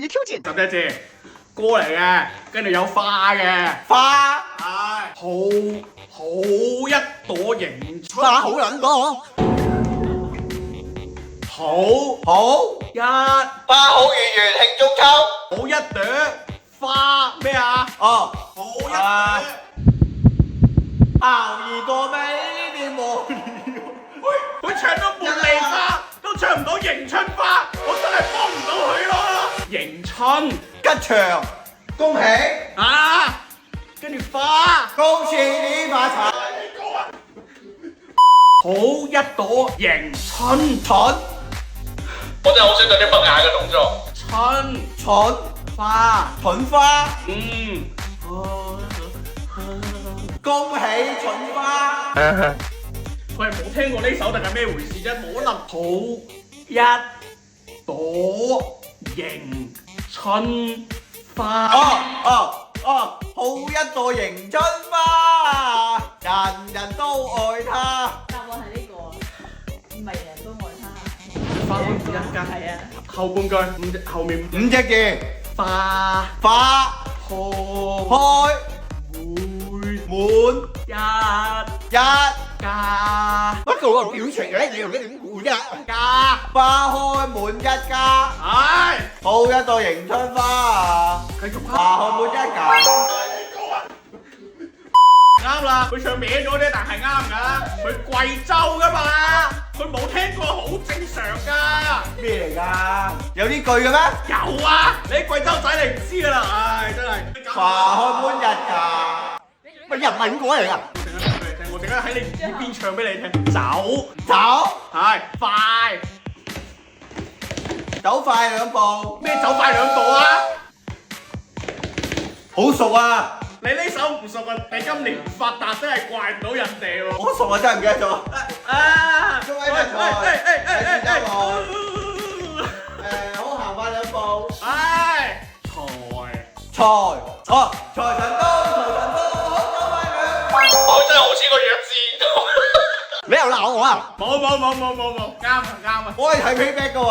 要挑戰。11字歌嚟嘅，跟住有花嘅，花係好一朵迎春，花好撚多，好一花好月圓慶中秋。好一朵花咩啊？哦，好一朵。熬兒過美呢啲無喂，佢唱到茉莉花，都唱唔到迎春花，我真係幫唔到佢咯。迎春吉祥，恭喜，啊，跟住花，恭喜你發財。好一朵迎春蠢我真係好想做啲不雅嘅動作。春蠢花，蠢花，恭喜蠢花。佢係冇聽過呢首定係咩回事啫？冇可能好一朵迎春花。好一朵迎春花，人人都愛它。答案係呢個，唔係人人都愛他。花開滿一家，係啊，後半句後面五隻字，花花開開滿滿一一。家，乜做個表情咧？你用得點估啫？家花開滿一家，係好一朵迎春花，繼續花開滿一家。啱啦，佢唱歪咗啫，但係啱㗎。佢貴州㗎嘛，佢冇聽過好正常㗎。咩嚟㗎？有呢句嘅咩？有啊，你貴州仔你唔知㗎啦，唉真係。花開滿一家，乜人民歌嚟㗎？我陣間喺你耳邊唱俾你聽。走走係快，走快兩步，咩走快兩步啊？好熟啊！你呢首唔熟啊？你今年唔發達真係怪唔到人哋喎。好熟啊，真係唔記得咗。啊！各位發財好行快兩步。唉，財財財神到，好走快兩步。我真係好似個弱智。你又鬧我啊？冇，啱啊！我係睇 payback 㗎喎。